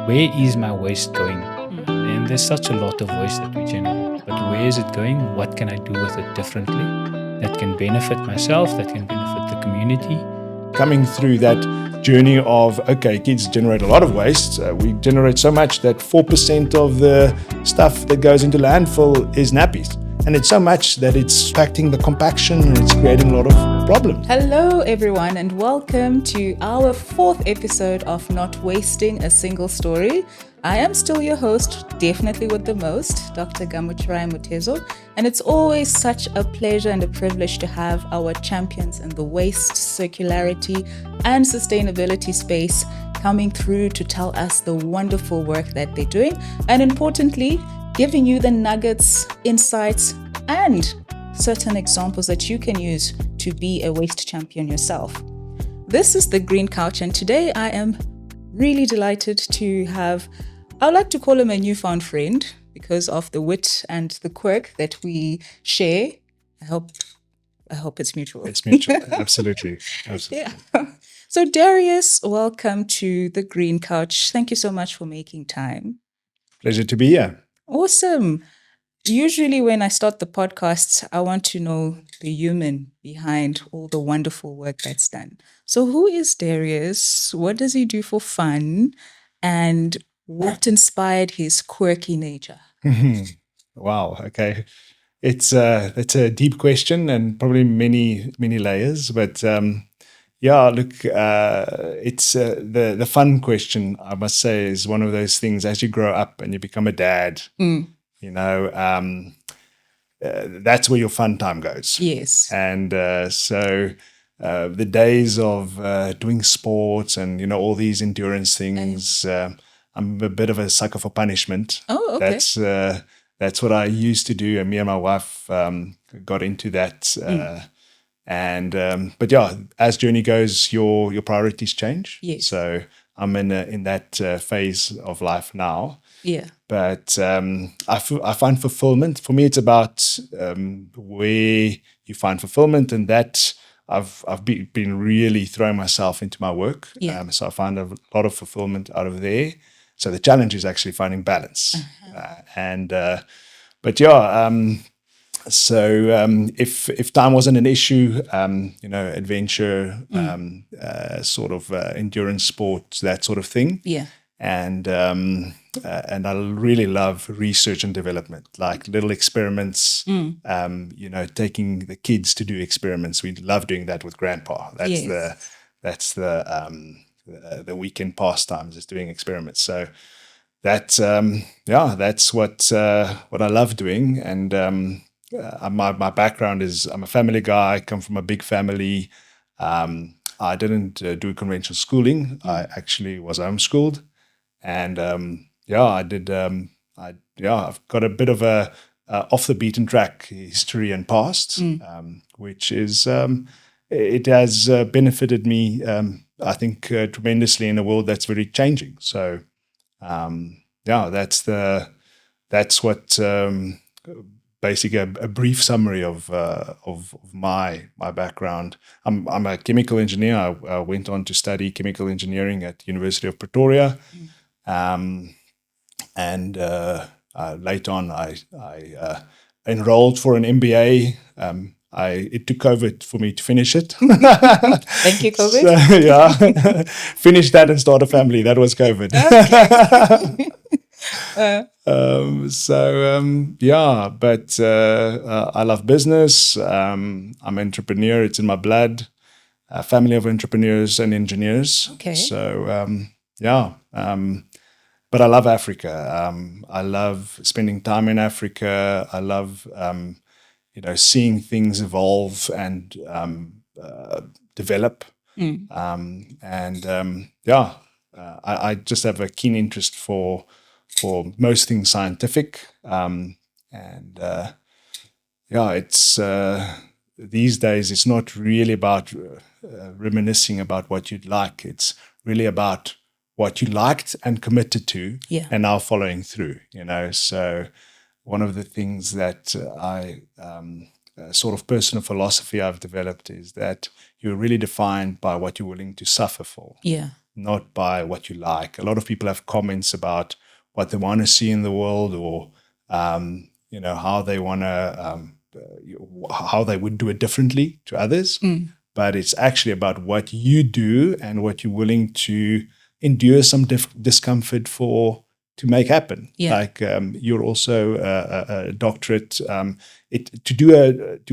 where is my waste going? And there's such a lot of waste that we generate, but where is it going? What can I do with it differently that can benefit myself, that can benefit the community? Coming through that journey of, okay, kids generate a lot of waste. We generate so much that 4% of the stuff that goes into landfill is nappies. And it's so much that it's impacting the compaction and it's creating a lot of problems. Hello, everyone, and welcome to our fourth episode of Not Wasting a Single Story. I am still your host, definitely with the most, Dr. Gamuchirai Mutezo, and it's always such a pleasure and a privilege to have our champions in the waste, circularity, and sustainability space coming through to tell us the wonderful work that they're doing, and importantly, giving you the nuggets, insights, and certain examples that you can use to be a waste champion yourself. This is the Green Couch, and today I am really delighted to have, I would like to call him a newfound friend because of the wit and the quirk that we share. I hope it's mutual. It's mutual, absolutely. Yeah. So Darius, welcome to the Green Couch. Thank you so much for making time. Pleasure to be here. Awesome. Usually when I start the podcasts, I want to know the human behind all the wonderful work that's done. So who is Darius? What does he do for fun? And what inspired his quirky nature? Wow, okay. That's a deep question and probably many layers, but yeah, look, it's the fun question, I must say, is one of those things as you grow up and you become a dad, you know, that's where your fun time goes. Yes. And so the days of doing sports and, you know, all these endurance things, I'm a bit of a sucker for punishment. Oh, okay. That's what I used to do. And me and my wife got into that. But yeah, as journey goes, your priorities change. Yes. So I'm in that phase of life now. Yeah. But I find fulfillment. For me, it's about where you find fulfillment, and that I've been really throwing myself into my work. Yeah. So I find a lot of fulfillment out of there. So the challenge is actually finding balance. But yeah. So if time wasn't an issue, you know, adventure, sort of endurance sports, that sort of thing. Yeah. And I really love research and development, like little experiments. You know, taking the kids to do experiments. We love doing that with Grandpa. That's the weekend pastimes, is doing experiments. So that's what I love doing. And my background is I'm a family guy. I come from a big family. I didn't do conventional schooling. I actually was homeschooled. And I did. I've got a bit of a off the beaten track history and past, which is it has benefited me. I think tremendously in a world that's very changing. So that's what basically a brief summary of my background. I'm a chemical engineer. I went on to study chemical engineering at University of Pretoria. And later on, I enrolled for an MBA. It took COVID for me to finish it. Thank you, COVID. So, yeah, finish that and start a family. That was COVID. Okay. But I love business. I'm an entrepreneur. It's in my blood. A family of entrepreneurs and engineers. Okay. So but I love Africa. I love spending time in Africa. I love, seeing things evolve and develop. I just have a keen interest for most things scientific. It's these days, it's not really about reminiscing about what you'd like. It's really about what you liked and committed to, and now following through, you know. So one of the things that I sort of personal philosophy I've developed is that you're really defined by what you're willing to suffer for. Yeah. not by what you like. A lot of people have comments about what they want to see in the world, or how they want to, how they would do it differently to others. But it's actually about what you do and what you're willing to endure some discomfort for to make happen. Yeah. Like you're also a doctorate. To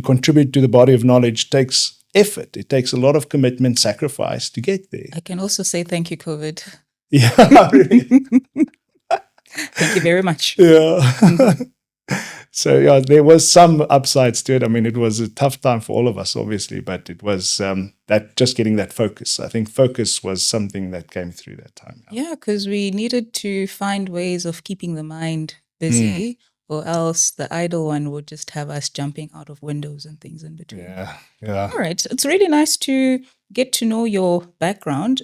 contribute to the body of knowledge takes effort. It takes a lot of commitment, sacrifice to get there. I can also say thank you, COVID. Yeah, really. Thank you very much. Yeah. So yeah, there was some upsides to it. I mean, it was a tough time for all of us, obviously, but it was that just getting that focus. I think focus was something that came through that time. Yeah, because we needed to find ways of keeping the mind busy, or else the idle one would just have us jumping out of windows and things in between. Yeah, yeah. All right. It's really nice to get to know your background.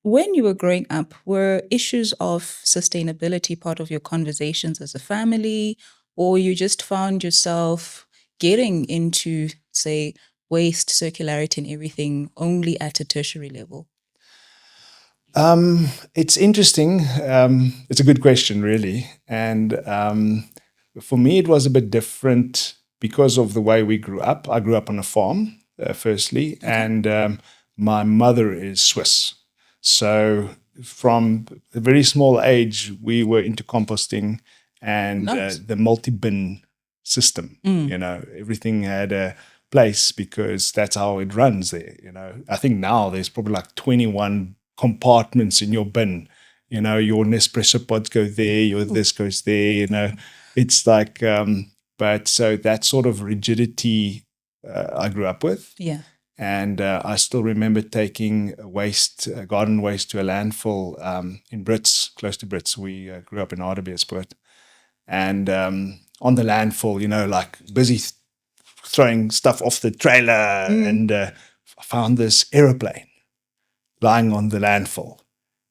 When you were growing up, were issues of sustainability part of your conversations as a family, or you just found yourself getting into, say, waste, circularity, and everything only at a tertiary level? It's interesting. It's a good question, really. And for me, it was a bit different because of the way we grew up. I grew up on a farm, firstly, and my mother is Swiss. So from a very small age, we were into composting and Nice. the multi-bin system. Everything had a place because that's how it runs there. I think now there's probably like 21 compartments in your bin. Your Nespresso pods go there, your this goes there. It's like, but so that sort of rigidity I grew up with. Yeah. And I still remember taking garden waste to a landfill in Brits, close to Brits. We grew up in Hartbeespoort. And on the landfill, like busy throwing stuff off the trailer. And I found this aeroplane lying on the landfill.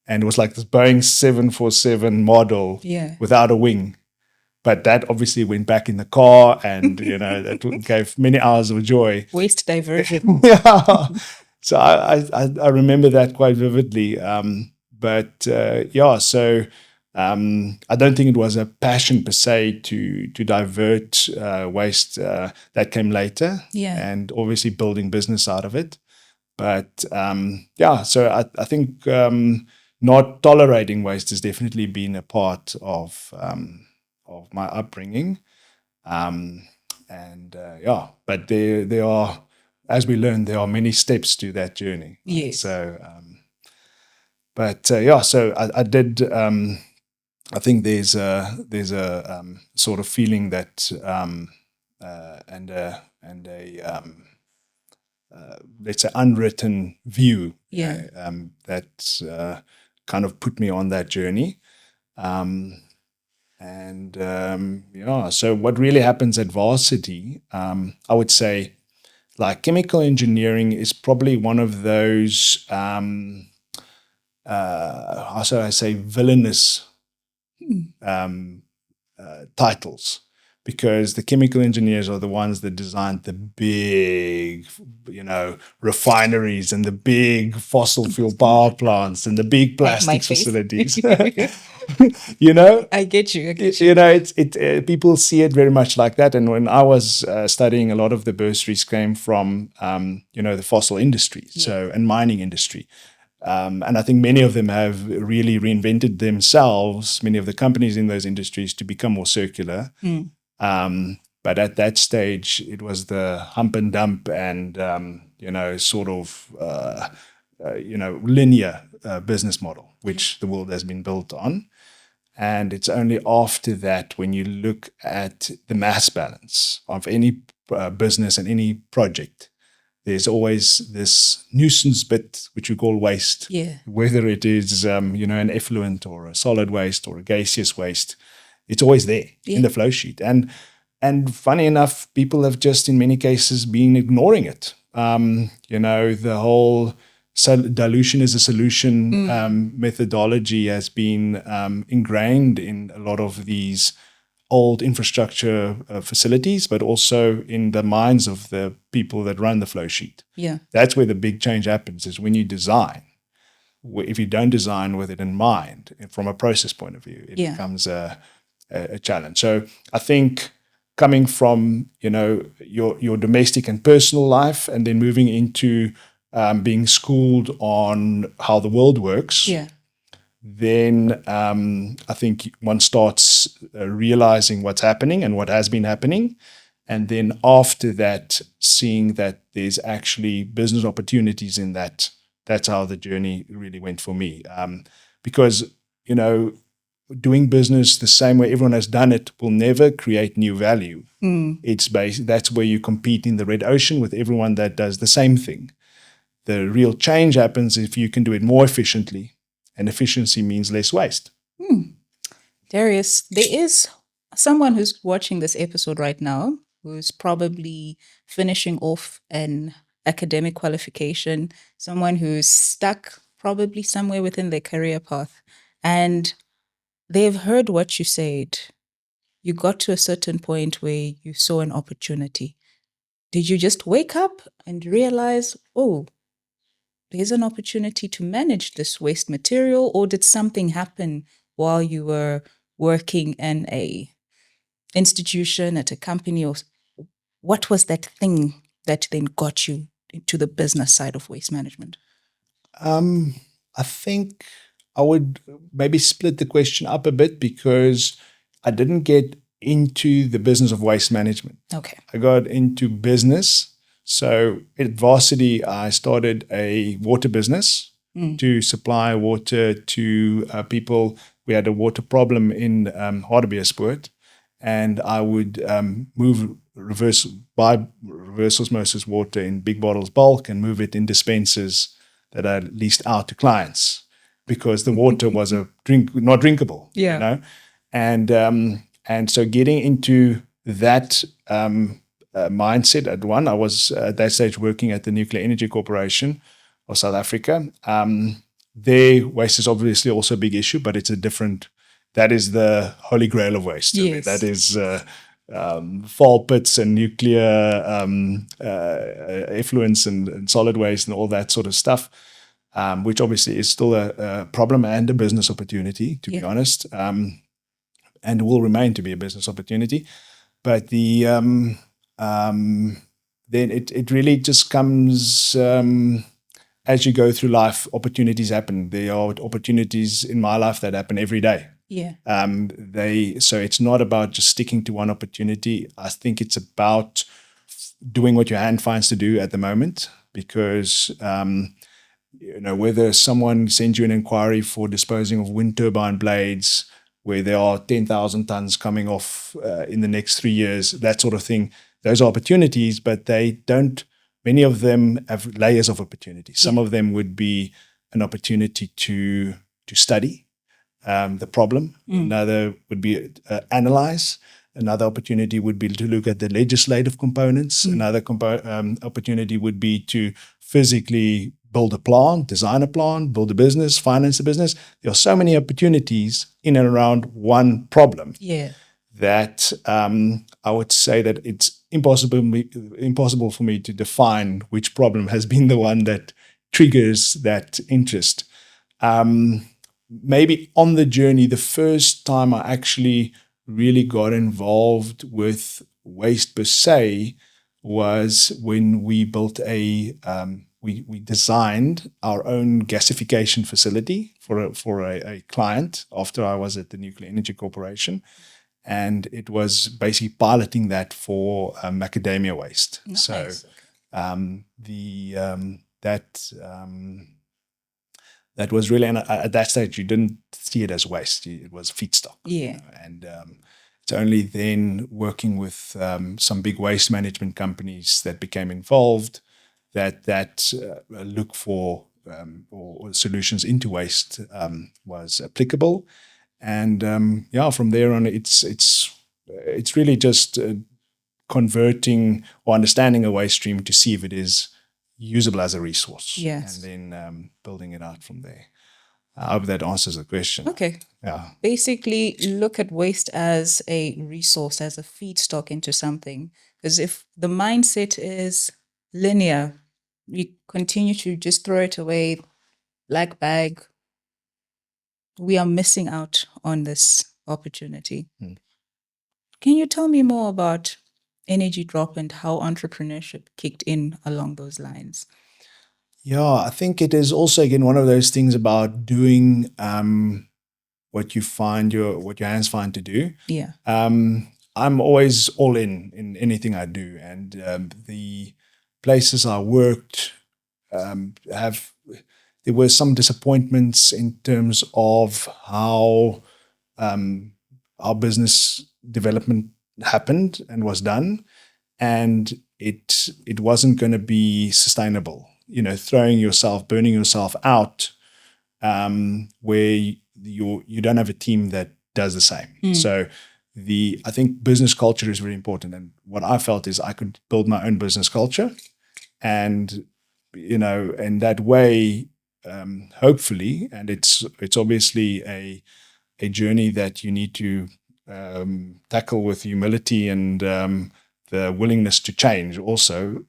And it was like this Boeing 747 model without a wing. But that obviously went back in the car, and that gave many hours of joy. Waste diversion. Yeah. So I remember that quite vividly. So I don't think it was a passion per se to divert waste. That came later. Yeah. And obviously building business out of it. But so I think not tolerating waste has definitely been a part of my upbringing. But there are, as we learned, there are many steps to that journey. Yes. So, so I did, I think there's a sort of feeling that, let's say unwritten view that kind of put me on that journey. So what really happens at varsity, I would say, like chemical engineering is probably one of those, how should I say, villainous titles, because the chemical engineers are the ones that designed the big, refineries and the big fossil fuel power plants and the big plastic facilities. I get you. People see it very much like that. And when I was studying, a lot of the bursaries came from, the fossil industry, and mining industry. And I think many of them have really reinvented themselves, many of the companies in those industries, to become more circular. But at that stage, it was the hump and dump and, linear business model, which the world has been built on. And it's only after that, when you look at the mass balance of any business and any project, there's always this nuisance bit, which we call waste. Yeah. Whether it is, an effluent or a solid waste or a gaseous waste, it's always there in the flow sheet. And funny enough, people have just in many cases been ignoring it. The whole dilution is a solution methodology has been ingrained in a lot of these old infrastructure facilities, but also in the minds of the people that run the flow sheet. Yeah. That's where the big change happens, is when you design. if you don't design with it in mind, from a process point of view, it Yeah. becomes a challenge. So I think coming from your domestic and personal life, and then moving into being schooled on how the world works, Yeah. then I think one starts realizing what's happening and what has been happening. And then after that, seeing that there's actually business opportunities in that. That's how the journey really went for me. Because, doing business the same way everyone has done it will never create new value. That's where you compete in the red ocean with everyone that does the same thing. The real change happens if you can do it more efficiently, and efficiency means less waste. Darius, there is someone who's watching this episode right now who's probably finishing off an academic qualification, someone who's stuck probably somewhere within their career path, and they've heard what you said. You got to a certain point where you saw an opportunity. Did you just wake up and realize, oh, there's an opportunity to manage this waste material, or did something happen while you were working in a institution, at a company, or what was that thing that then got you into the business side of waste management? I think I would maybe split the question up a bit, because I didn't get into the business of waste management. Okay. I got into business. So at Varsity, I started a water business to supply water to people. We had a water problem in Hartbeespoort, and I would buy reverse osmosis water in big bottles bulk and move it in dispensers that I leased out to clients, because the water was not drinkable. Yeah. And so getting into that mindset at one, I was at that stage working at the Nuclear Energy Corporation of South Africa. Their waste is obviously also a big issue, but it's that is the holy grail of waste. Yes. That is fall pits and nuclear effluents and solid waste and all that sort of stuff, which obviously is still a problem and a business opportunity, to be honest, and will remain to be a business opportunity. But then it really just comes as you go through life. Opportunities happen. There are opportunities in my life that happen every day. Yeah. So it's not about just sticking to one opportunity. I think it's about doing what your hand finds to do at the moment, because whether someone sends you an inquiry for disposing of wind turbine blades where there are 10,000 tons coming off in the next 3 years, that sort of thing, those are opportunities, but many of them have layers of opportunity. Some of them would be an opportunity to study the problem. Another would be analyze. Another opportunity would be to look at the legislative components. Another opportunity would be to physically build a plant, design a plant, build a business, finance a business. There are so many opportunities in and around one problem that I would say that it's impossible for me to define which problem has been the one that triggers that interest. Maybe on the journey, the first time I actually really got involved with waste per se was when we built we designed our own gasification facility for a client after I was at the Nuclear Energy Corporation. And it was basically piloting that for macadamia waste. Nice. So that was really, and at that stage, you didn't see it as waste. It was feedstock. Yeah. And it's only then working with some big waste management companies that became involved that look for or solutions into waste was applicable. And from there on, it's really just converting or understanding a waste stream to see if it is usable as a resource. Yes. And then building it out from there. I hope that answers the question. Okay. Yeah. Basically, look at waste as a resource, as a feedstock into something. Because if the mindset is linear, we continue to just throw it away, black bag, we are missing out on this opportunity. Can you tell me more about Energidrop and how entrepreneurship kicked in along those lines? Yeah, I think it is also again one of those things about doing what you find what your hands find to do. Yeah. I'm always all in anything I do, and the places I worked there were some disappointments in terms of how our business development happened and was done, and it wasn't going to be sustainable. Burning yourself out, where you don't have a team that does the same. So I think business culture is very important. And what I felt is I could build my own business culture, and in that way, hopefully, and it's obviously a journey that you need to tackle with humility and the willingness to change. Also,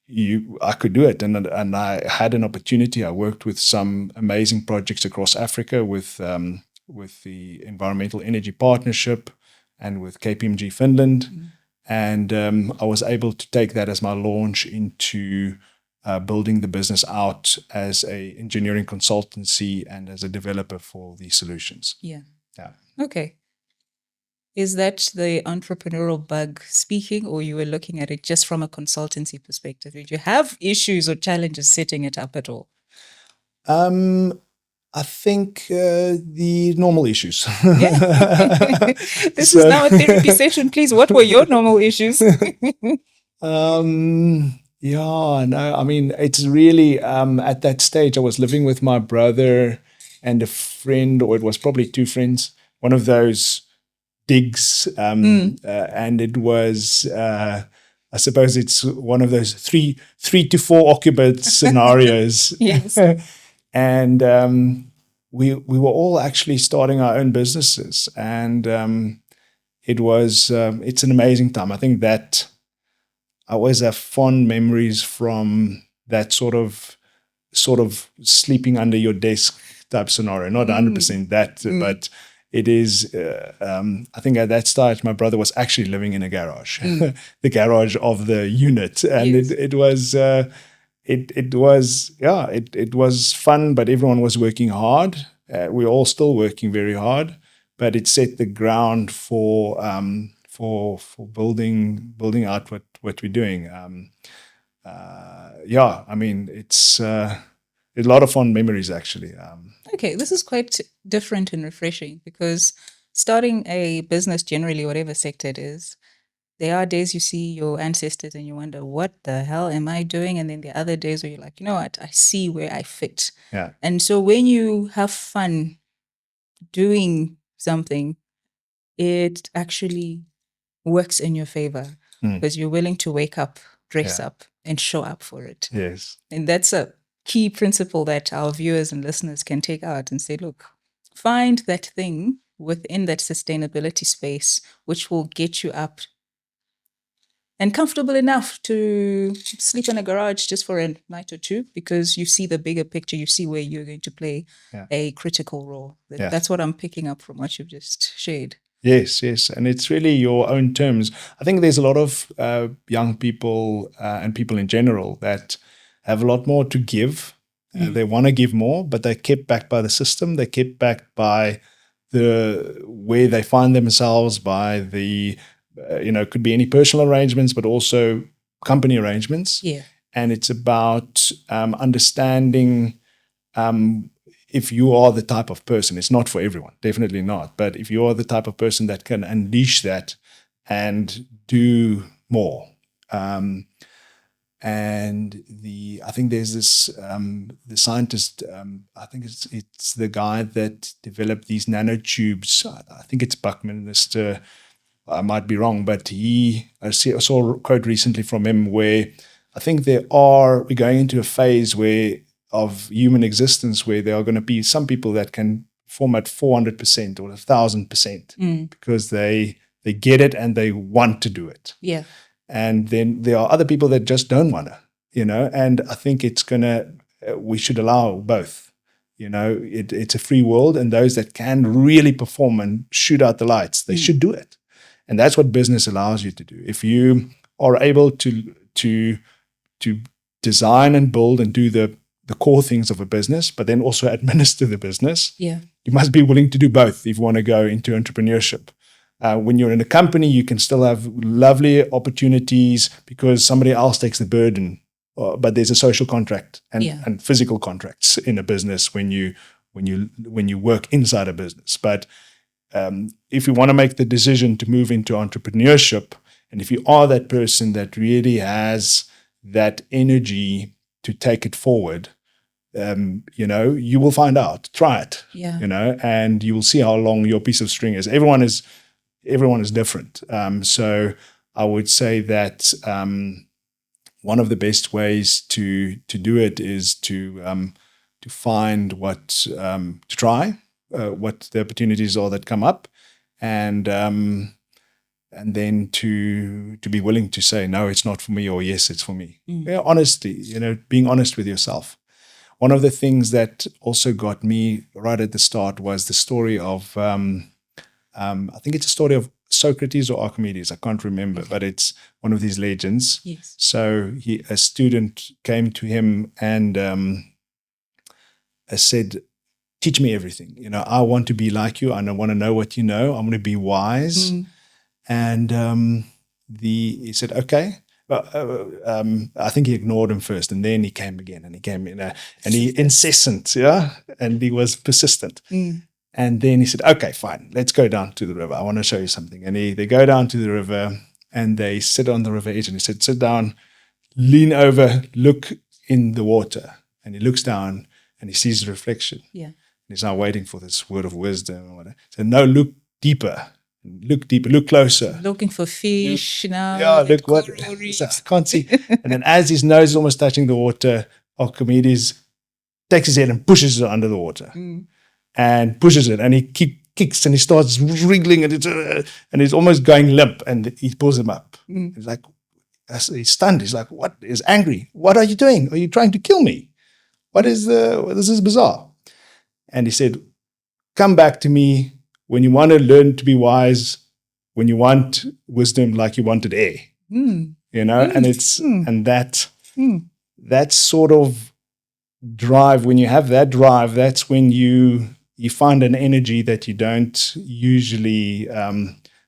I could do it, and I had an opportunity. I worked with some amazing projects across Africa with the Environmental Energy Partnership and with KPMG Finland, and I was able to take that as my launch into building the business out as a engineering consultancy and as a developer for these solutions. Yeah. Yeah. Okay. Is that the entrepreneurial bug speaking, or you were looking at it just from a consultancy perspective? Did you have issues or challenges setting it up at all? I think the normal issues. Yeah. This is now a therapy session. Please, what were your normal issues? Yeah, no, I mean, it's really, at that stage, I was living with my brother and a friend, or it was probably two friends, one of those digs. And it was, I suppose it's one of those three to four occupant scenarios. Yes. And we were all actually starting our own businesses. And it's an amazing time. I think that I always have fond memories from that sort of sleeping under your desk type scenario. Not 100% that, but it is. I think at that stage, my brother was actually living in a garage, the garage of the unit, and Yes. it was fun. But everyone was working hard. We're all still working very hard, but it set the ground for building out what we're doing. I mean, it's a lot of fond memories, actually. Okay, this is quite different and refreshing, because starting a business, generally, whatever sector it is, there are days you see your ancestors and you wonder, what the hell am I doing? And then there are other days where you're like, you know what, I see where I fit. Yeah. And so when you have fun doing something, it actually works in your favor, because you're willing to wake up, dress up, and show up for it. Yes. And that's a key principle that our viewers and listeners can take out and say, look, find that thing within that sustainability space which will get you up and comfortable enough to sleep in a garage just for a night or two, because you see the bigger picture, you see where you're going to play a critical role. That's what I'm picking up from what you've just shared. Yes. And it's really your own terms. I think there's a lot of young people and people in general that have a lot more to give. They want to give more, but they're kept back by the system. They're kept back by the where they find themselves, by the, could be any personal arrangements, but also company arrangements. Yeah. And it's about understanding if you are the type of person. It's not for everyone, definitely not. But if you are the type of person that can unleash that and do more. And I think there's this the scientist. I think it's the guy that developed these nanotubes. I think it's Buckminster. I might be wrong, but I saw a quote recently from him where I think we're going into a phase of human existence where there are going to be some people that can perform at 400% or 1,000% because they get it and they want to do it. Yeah. And then there are other people that just don't want to, and I think it's going to we should allow both. It's a free world, and those that can really perform and shoot out the lights, they should do it. And that's what business allows you to do. If you are able to design and build and do the core things of a business, but then also administer the business, you must be willing to do both if you want to go into entrepreneurship. When you're in a company, you can still have lovely opportunities because somebody else takes the burden. But there's a social contract and physical contracts in a business when you work inside a business. But if you want to make the decision to move into entrepreneurship, and if you are that person that really has that energy to take it forward, you will find out. Try it. And you will see how long your piece of string is. Everyone is different. So I would say that one of the best ways to do it is to find to try what the opportunities are that come up, and then to be willing to say no, it's not for me, or yes, it's for me. Honesty, being honest with yourself. One of the things that also got me right at the start was the story of I think it's a story of Socrates or Archimedes, I can't remember, but it's one of these legends. Yes. So a student came to him and said, teach me everything. I want to be like you. I want to know what you know. I'm going to be wise. And he said, okay. But I think he ignored him first, and then he came again, and he came in, and he incessant, and he was persistent. And then he said, okay, fine, let's go down to the river. I want to show you something. And they go down to the river, and they sit on the river edge, and he said, sit down, lean over, look in the water. And he looks down, and he sees the reflection. Yeah. And he's now waiting for this word of wisdom. Or whatever. So no, look deeper, look closer. Looking for fish now. Yeah, look what, I can't see. And then as his nose is almost touching the water, Archimedes takes his head and pushes it under the water. And pushes it, and he kicks, and he starts wriggling, and he's almost going limp, and he pulls him up. He's like, he's stunned. He's like, what? He's angry. What are you doing? Are you trying to kill me? This is bizarre. And he said, come back to me when you want to learn to be wise, when you want wisdom like you wanted air. And it's and that sort of drive, when you have that drive, that's when you find an energy that you don't usually,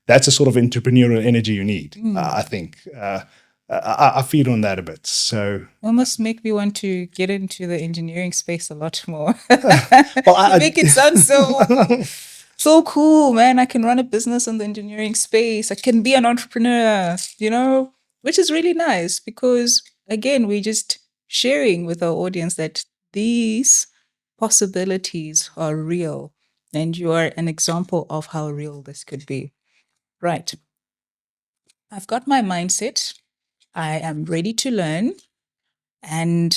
that's a sort of entrepreneurial energy you need, I think. I feed on that a bit. So almost make me want to get into the engineering space a lot more. Well, make it sound so cool, man. I can run a business in the engineering space. I can be an entrepreneur, which is really nice because, again, we're just sharing with our audience that these possibilities are real, and you are an example of how real this could be. Right. I've got my mindset. I am ready to learn, and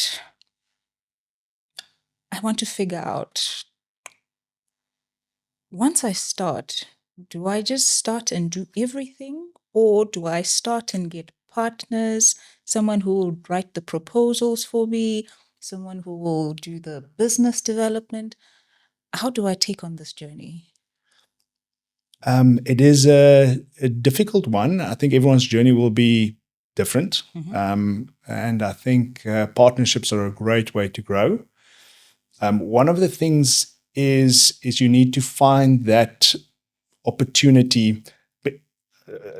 I want to figure out, once I start, do I just start and do everything, or do I start and get partners, someone who will write the proposals for me, someone who will do the business development? How do I take on this journey? It is a difficult one. I think everyone's journey will be different. And I think partnerships are a great way to grow. One of the things is you need to find that opportunity.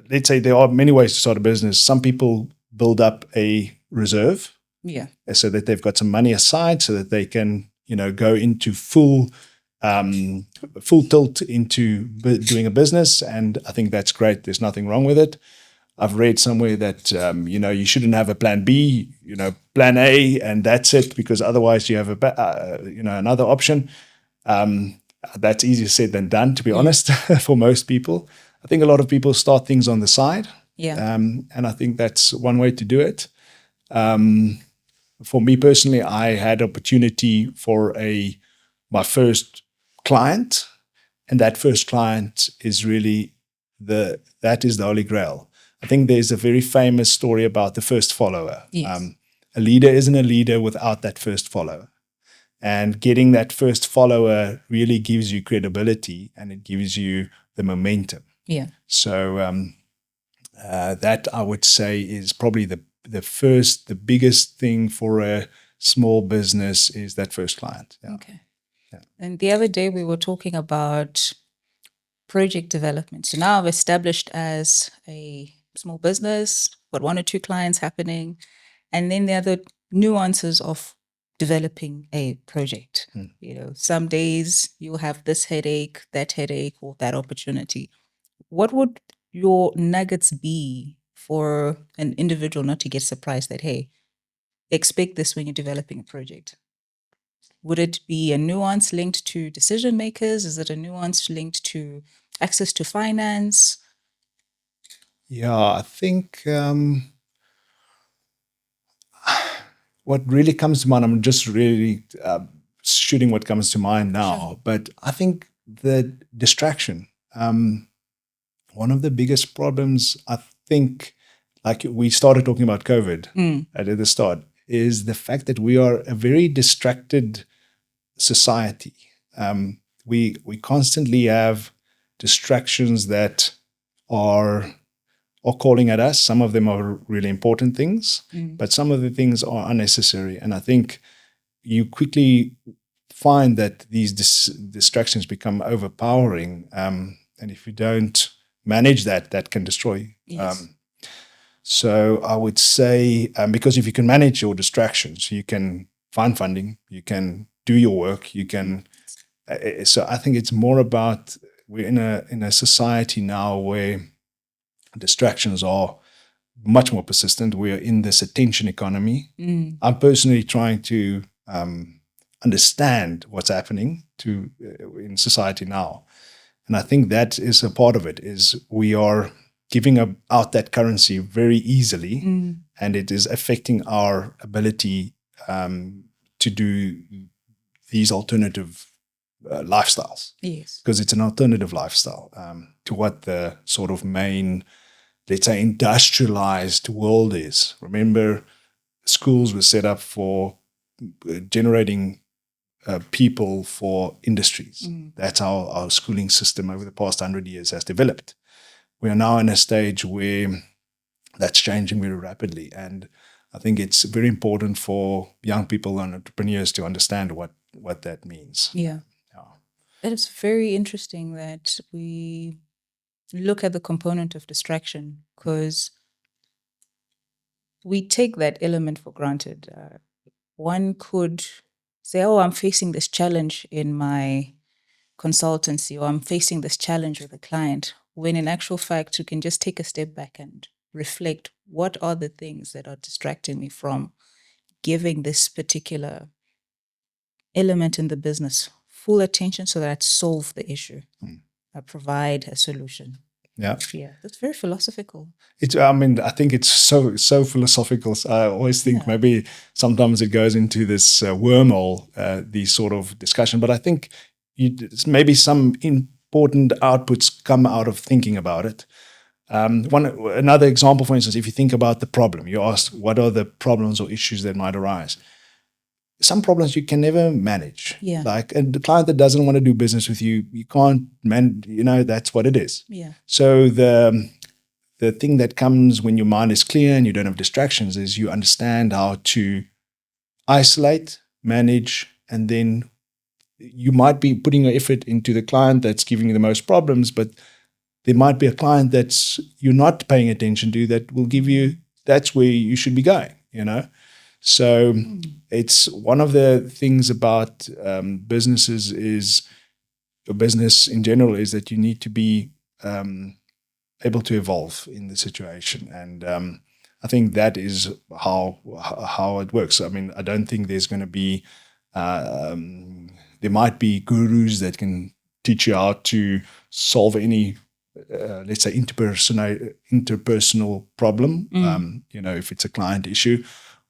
Let's say there are many ways to start a business. Some people build up a reserve. Yeah. So that they've got some money aside so that they can, go into full tilt into doing a business. And I think that's great. There's nothing wrong with it. I've read somewhere that, you shouldn't have a plan B, plan A, and that's it, because otherwise you have another option. That's easier said than done, to be honest, for most people. I think a lot of people start things on the side. Yeah. And I think that's one way to do it. For me personally, I had opportunity for my first client, and that first client is really that is the Holy Grail. I think there's a very famous story about the first follower. Yes. a leader isn't a leader without that first follower. And getting that first follower really gives you credibility and it gives you the momentum. Yeah. So that I would say is probably the biggest thing for a small business is that first client. Yeah. Okay. Yeah. And the other day we were talking about project development. So now I've established as a small business, got 1 or 2 clients happening, and then there are the nuances of developing a project. You know, some days you'll have this headache, or that opportunity. What would your nuggets be for an individual not to get surprised that, hey, expect this when you're developing a project? Would it be a nuance linked to decision makers? Is it a nuance linked to access to finance? Yeah, I think what really comes to mind, I'm just really shooting what comes to mind now, Sure. but I think the distraction, one of the biggest problems, I think, like we started talking about COVID at the start, is the fact that we are a very distracted society. We constantly have distractions that are calling at us. Some of them are really important things, but some of the things are unnecessary. And I think you quickly find that these distractions become overpowering. And if you don't manage that, that can destroy you. Yes. So I would say, because if you can manage your distractions, you can find funding, you can do your work, you can. So I think it's more about, we're in a society now where distractions are much more persistent. We are in this attention economy. I'm personally trying to understand what's happening in society now. And I think that is a part of it, is we are giving out that currency very easily, and it is affecting our ability to do these alternative lifestyles. Yes. Because it's an alternative lifestyle to what the sort of main, let's say, industrialized world is. Remember, schools were set up for generating people for industries. That's how our schooling system over the past 100 years has developed. We are now in a stage where that's changing very rapidly. And I think it's very important for young people and entrepreneurs to understand what that means. Yeah. It is very interesting that we look at the component of distraction, because we take that element for granted. One could say, oh, I'm facing this challenge in my consultancy, or I'm facing this challenge with a client, when in actual fact, you can just take a step back and reflect, what are the things that are distracting me from giving this particular element in the business full attention, so that I solve the issue, I provide a solution. Yeah, that's very philosophical. I think it's so philosophical. I always think maybe sometimes it goes into this wormhole, these sort of discussion. But I think maybe some important outputs come out of thinking about it. Another example, for instance, if you think about the problem, you ask, what are the problems or issues that might arise? Some problems you can never manage. Yeah. Like the client that doesn't want to do business with you, you can't that's what it is. Yeah. So the thing that comes when your mind is clear and you don't have distractions is you understand how to isolate, manage, and then you might be putting your effort into the client that's giving you the most problems, but there might be a client that's you're not paying attention to that will give you, that's where you should be going, So it's one of the things about businesses is, your business in general, is that you need to be able to evolve in the situation. And I think that is how it works. I mean, I don't think there's going to be, there might be gurus that can teach you how to solve any, let's say, interpersonal problem. If it's a client issue,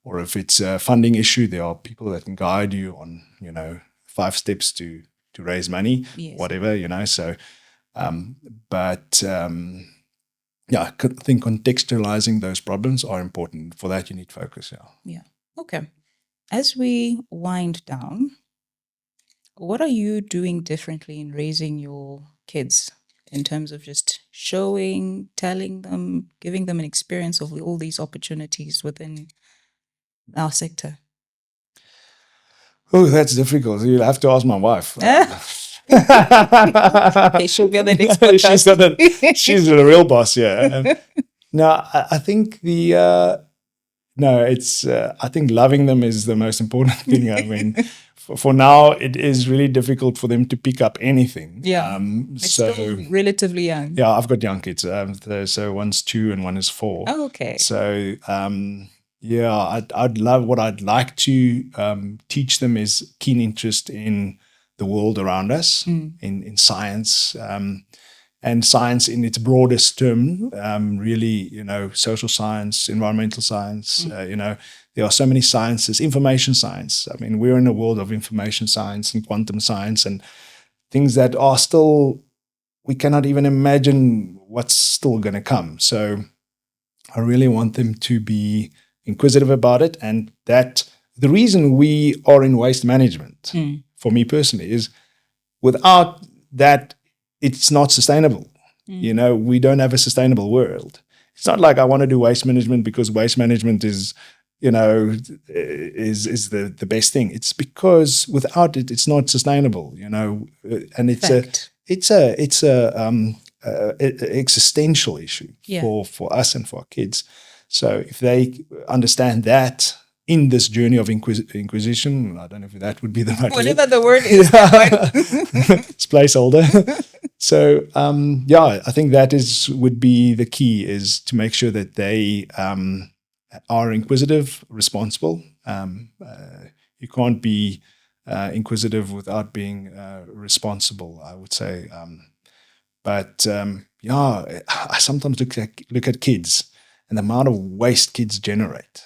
or if it's a funding issue, there are people that can guide you on, 5 steps to raise money, whatever, So, I think contextualizing those problems are important. For that, you need focus. Yeah. Okay. As we wind down, what are you doing differently in raising your kids in terms of just showing, telling them, giving them an experience of all these opportunities within our sector? Oh, that's difficult. You'll have to ask my wife. Okay, she'll be on the next podcast. she's the real boss, yeah. No, I think I think loving them is the most important thing. I mean, for now, it is really difficult for them to pick up anything. Yeah, so still relatively young. Yeah, I've got young kids. So one's 2 and one is 4. Oh, okay. So what I'd like to teach them is keen interest in the world around us, in science, and science in its broadest term, really, social science, environmental science, there are so many sciences, information science. I mean, we're in a world of information science and quantum science and things that are still, we cannot even imagine what's still going to come. So I really want them to be inquisitive about it. And that the reason we are in waste management, for me personally, is without that, it's not sustainable. We don't have a sustainable world. It's not like I want to do waste management because waste management is the best thing. It's because without it, it's not sustainable. And it's a existential issue for us and for our kids. So if they understand that in this journey of inquisition, I don't know if that would be the right whatever the word is. It's placeholder. So I think that would be the key, is to make sure that they are inquisitive, responsible. You can't be inquisitive without being responsible, I would say. I sometimes look at kids and the amount of waste kids generate.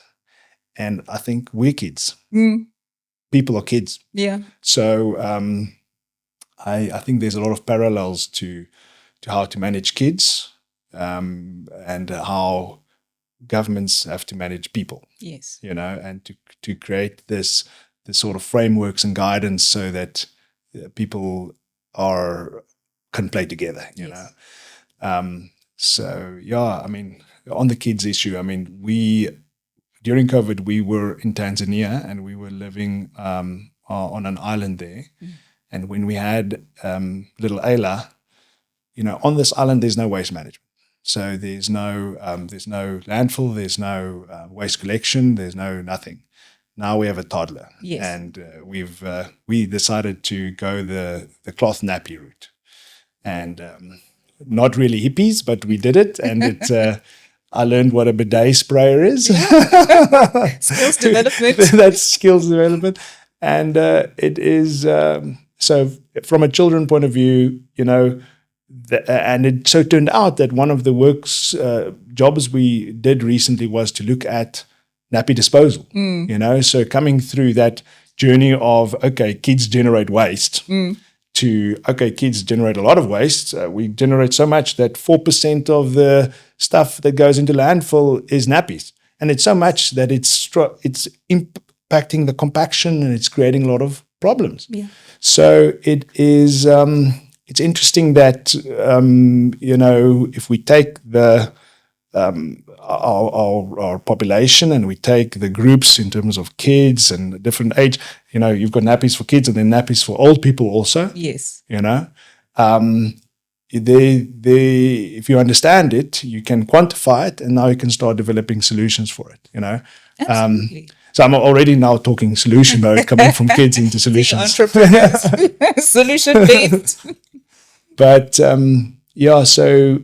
And I think we're kids. People are kids. Yeah. So I think there's a lot of parallels to how to manage kids and how governments have to manage people. Yes. And to create this sort of frameworks and guidance so that people can play together. Yes. I mean, on the kids issue, I mean, during COVID, we were in Tanzania and we were living on an island there. And when we had little Ayla, on this island, there's no waste management. So there's no landfill, there's no waste collection, there's nothing. Now we have a toddler. Yes. And we decided to go the cloth nappy route. And not really hippies, but we did it. And it I learned what a bidet sprayer is. Skills development. That's skills development. And it is, so from a children point of view, and it so turned out that one of the jobs we did recently was to look at nappy disposal, so coming through that journey of, okay, kids generate waste, to, okay, kids generate a lot of waste. We generate so much that 4% of the stuff that goes into landfill is nappies. And it's so much that it's impacting the compaction and it's creating a lot of problems. Yeah. So it is, it's interesting that, if we take our population and we take the groups in terms of kids and different age, you've got nappies for kids and then nappies for old people also. Yes. If you understand it, you can quantify it, and now you can start developing solutions for it. Absolutely. So I'm already now talking solution mode, coming from kids into solutions. Entrepreneurs, solution based. But so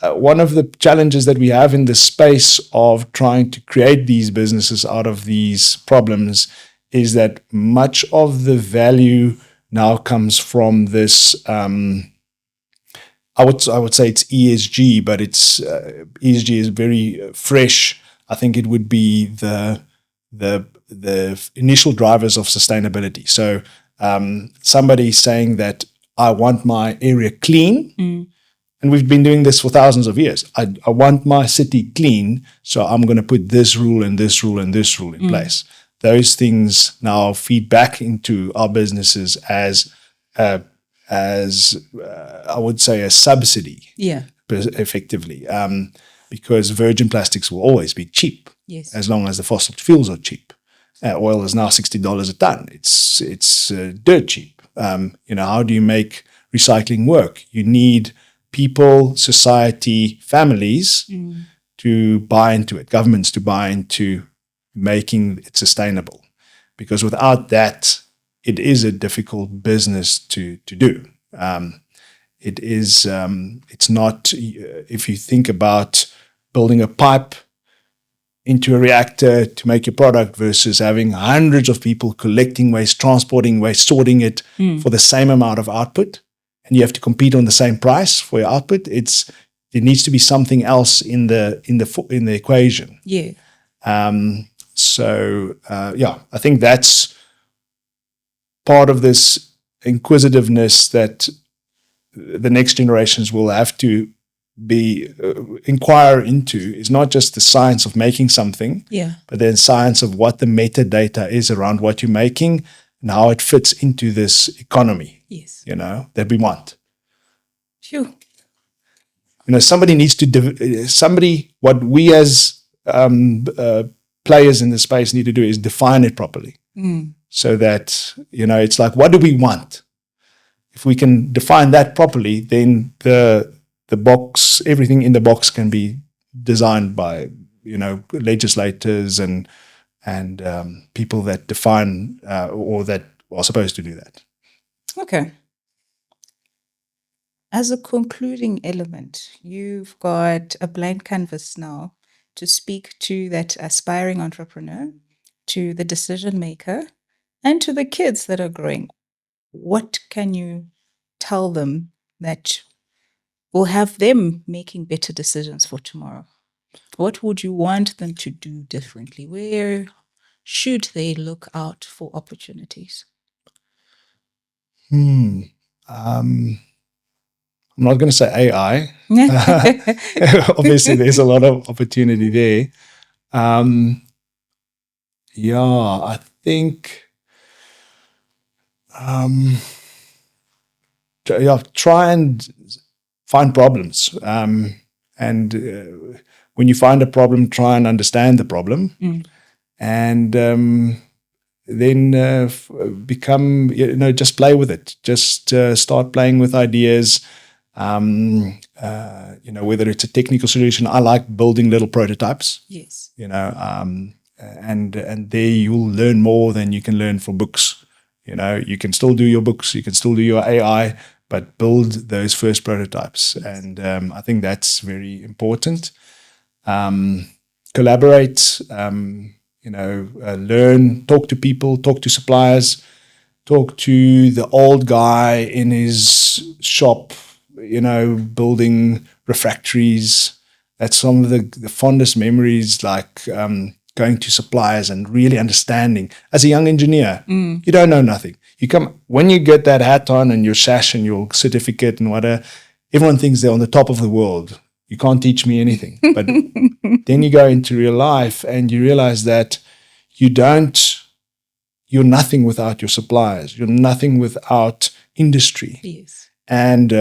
one of the challenges that we have in the space of trying to create these businesses out of these problems is that much of the value now comes from this. I would say it's ESG, but it's ESG is very fresh. I think it would be the initial drivers of sustainability. So somebody saying that I want my area clean. And we've been doing this for thousands of years. I want my city clean, so I'm going to put this rule and this rule and this rule in place. those things now feed back into our businesses as I would say a subsidy, effectively, because virgin plastics will always be cheap, as long as the fossil fuels are cheap. Oil is now $60 a ton. It's dirt cheap. How do you make recycling work? You need people, society, families to buy into it, governments to buy into making it sustainable. Because without that, it is a difficult business to do. It's not, if you think about building a pipe into a reactor to make your product versus having hundreds of people collecting waste, transporting waste, sorting it for the same amount of output, and you have to compete on the same price for your output. There needs to be something else in the equation. Yeah. I think that's part of this inquisitiveness that the next generations will have to inquire into. Is not just the science of making something, but the science of what the metadata is around what you're making and how it fits into this economy. Yes. That we want. Phew. Somebody needs to what we as players in the space need to do is define it properly. So that, it's like, what do we want? If we can define that properly, then the box, everything in the box can be designed by, legislators and people that define or that are supposed to do that. Okay. As a concluding element, you've got a blank canvas now to speak to that aspiring entrepreneur, to the decision maker, and to the kids that are growing. What can you tell them that will have them making better decisions for tomorrow? What would you want them to do differently? Where should they look out for opportunities? I'm not going to say AI. Obviously, there's a lot of opportunity there. I think try and find problems. And when you find a problem, try and understand the problem. And then become, just play with it. Just start playing with ideas. Whether it's a technical solution, I like building little prototypes. Yes. And there you'll learn more than you can learn from books. You can still do your books, you can still do your AI, but build those first prototypes. And I think that's very important. Collaborate, learn, talk to people, talk to suppliers, talk to the old guy in his shop, building refractories. That's some of the fondest memories, like going to suppliers and really understanding. As a young engineer, you don't know nothing. When you get that hat on and your sash and your certificate and whatever, everyone thinks they're on the top of the world. You can't teach me anything. But then you go into real life and you realize that you're nothing without your suppliers. You're nothing without industry. Yes. And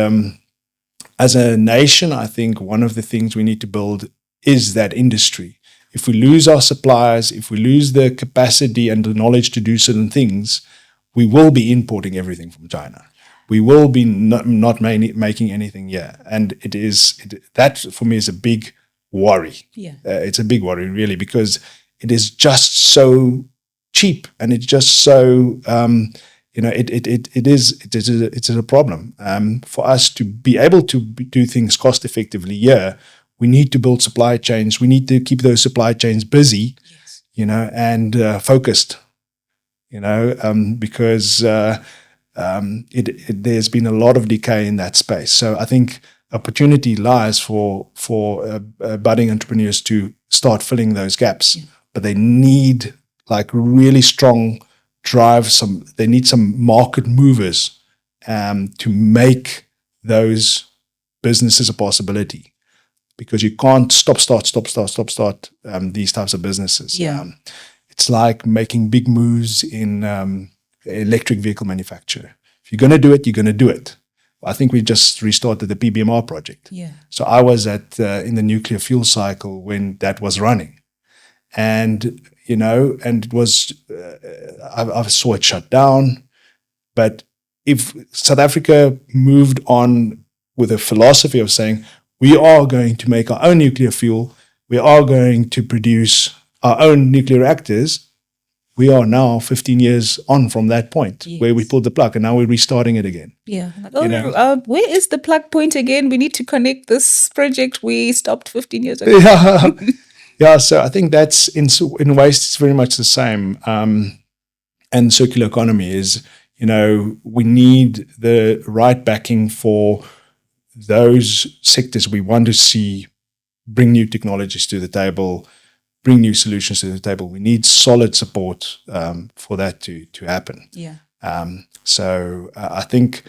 as a nation, I think one of the things we need to build is that industry. If we lose our suppliers, if we lose the capacity and the knowledge to do certain things, we will be importing everything from China. We will be not making anything here. And that for me is a big worry. Yeah. It's a big worry, really, because it is just so cheap and it's just so, it's a problem. For us to be able to do things cost effectively here, we need to build supply chains. We need to keep those supply chains busy, yes. And focused, because there's been a lot of decay in that space. So I think opportunity lies for budding entrepreneurs to start filling those gaps, but they need like really strong drive. They need some market movers to make those businesses a possibility. Because you can't stop, start these types of businesses. Yeah. it's like making big moves in electric vehicle manufacture. If you're going to do it, you're going to do it. I think we just restarted the PBMR project. Yeah. So I was in the nuclear fuel cycle when that was running. And, and it was, I saw it shut down. But if South Africa moved on with a philosophy of saying, we are going to make our own nuclear fuel, we are going to produce our own nuclear reactors, we are now 15 years on from that point where we pulled the plug, and now we're restarting it again. Yeah. Like, where is the plug point again? We need to connect this project we stopped 15 years ago. Yeah. Yeah. So I think that's in waste, it's very much the same. And circular economy is, we need the right backing for those sectors we want to see bring new technologies to the table, bring new solutions to the table. We need solid support for that to happen. Yeah. So I think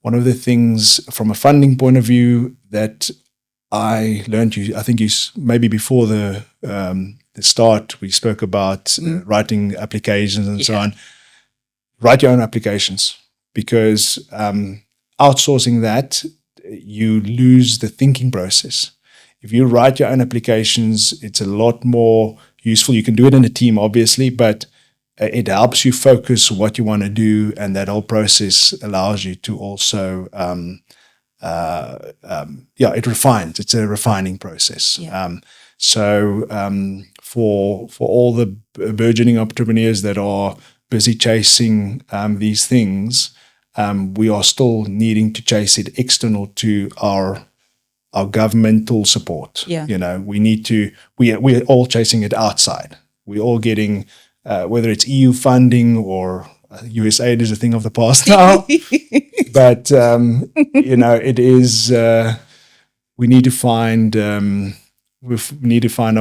one of the things from a funding point of view that I learned, I think maybe before the start, we spoke about writing applications and so on. Write your own applications, because outsourcing that, you lose the thinking process. If you write your own applications, it's a lot more useful. You can do it in a team, obviously, but it helps you focus what you want to do, and that whole process allows you to also, it refines. It's a refining process. Yeah. For all the burgeoning entrepreneurs that are busy chasing these things, we are still needing to chase it external to our governmental support. Yeah. We're all chasing it outside. We're all getting, whether it's EU funding or USAID is a thing of the past now. But, it is, we need to find our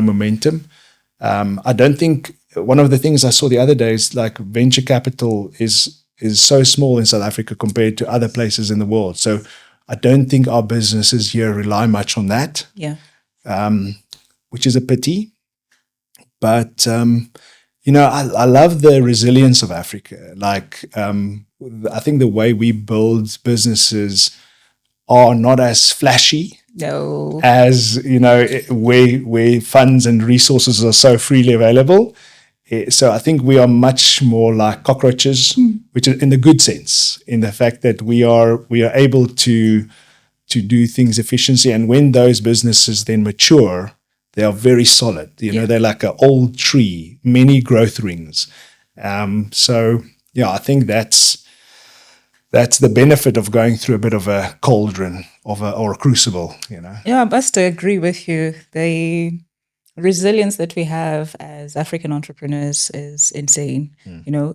momentum. I don't think, one of the things I saw the other day is like venture capital is so small in South Africa compared to other places in the world. So I don't think our businesses here rely much on that. Yeah. Which is a pity. But, I love the resilience of Africa. Like, I think the way we build businesses are not as flashy. No. As, where funds and resources are so freely available. So I think we are much more like cockroaches, which is in the good sense, in the fact that we are able to do things efficiently. And when those businesses then mature, they are very solid. They're like an old tree, many growth rings. I think that's the benefit of going through a bit of a cauldron or a crucible. Yeah, I must agree with you. The resilience that we have as African entrepreneurs is insane.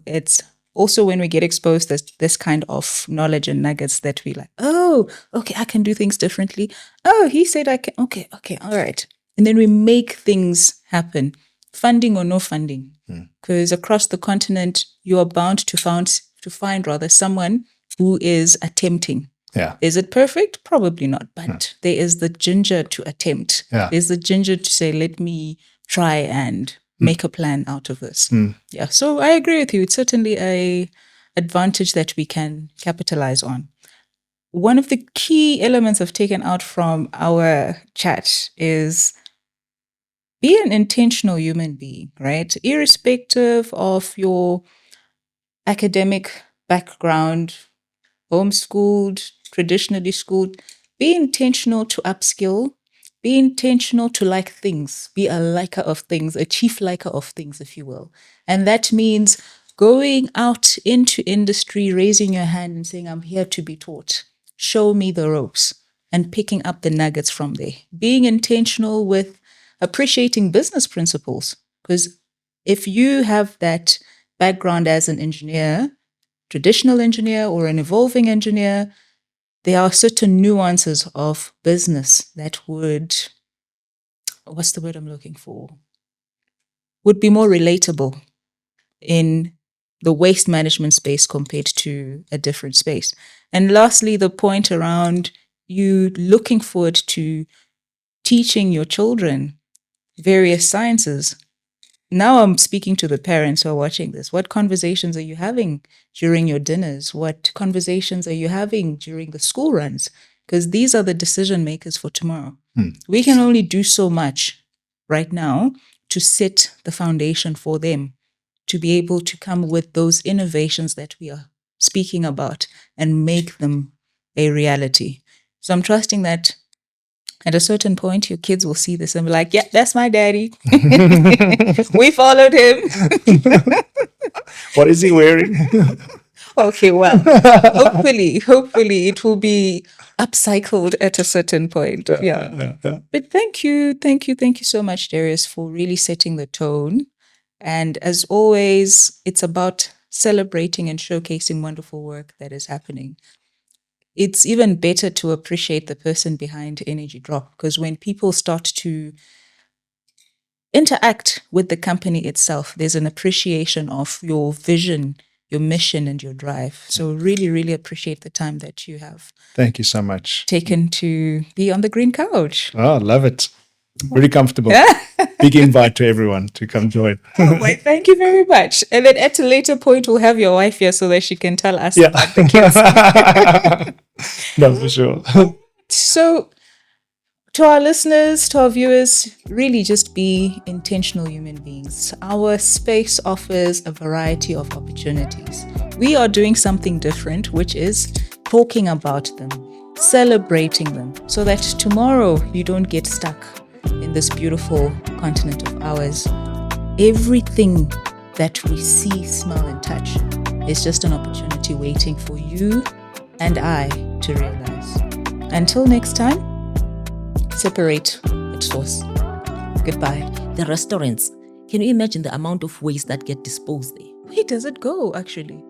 It's also when we get exposed to this kind of knowledge and nuggets that we like, oh, okay, I can do things differently. Oh, he said I can. Okay, all right. And then we make things happen, funding or no funding. Because across the continent, you are bound to find someone who is attempting. Yeah. Is it perfect? Probably not. But there is the ginger to attempt. Yeah. There's the ginger to say, let me try and make a plan out of this. Yeah. So I agree with you. It's certainly a advantage that we can capitalize on. One of the key elements I've taken out from our chat is be an intentional human being, right? Irrespective of your academic background, homeschooled, traditionally schooled, be intentional to upskill, be intentional to like things, be a liker of things, a chief liker of things, if you will. And that means going out into industry, raising your hand and saying, I'm here to be taught. Show me the ropes, and picking up the nuggets from there. Being intentional with appreciating business principles, because if you have that background as an engineer, traditional engineer or an evolving engineer, there are certain nuances of business that would, what's the word I'm looking for? Would be more relatable in the waste management space compared to a different space. And lastly, the point around you looking forward to teaching your children various sciences. now I'm speaking to the parents who are watching this. What conversations are you having during your dinners? What conversations are you having during the school runs? Because these are the decision makers for tomorrow. We can only do so much right now to set the foundation for them to be able to come with those innovations that we are speaking about and make them a reality. So I'm trusting that at a certain point, your kids will see this and be like, yeah, that's my daddy. We followed him. What is he wearing? Okay, well, hopefully it will be upcycled at a certain point. Yeah. But thank you so much, Darius, for really setting the tone. And as always, it's about celebrating and showcasing wonderful work that is happening. It's even better to appreciate the person behind Energidrop, because when people start to interact with the company itself, there's an appreciation of your vision, your mission, and your drive. So really, really appreciate the time that you have Thank you so much. taken to be on the green couch. Oh, love it. Very comfortable. Big invite to everyone to come join. Wait, thank you very much. And then at a later point, we'll have your wife here so that she can tell us about the kids. No, for sure. So, to our listeners, to our viewers, really just be intentional human beings. Our space offers a variety of opportunities. We are doing something different, which is talking about them, celebrating them, so that tomorrow you don't get stuck in this beautiful continent of ours. Everything that we see, smell, and touch is just an opportunity waiting for you and I to realize. Until next time, separate its source. Goodbye. The restaurants, can you imagine the amount of waste that get disposed there? Where does it go, actually?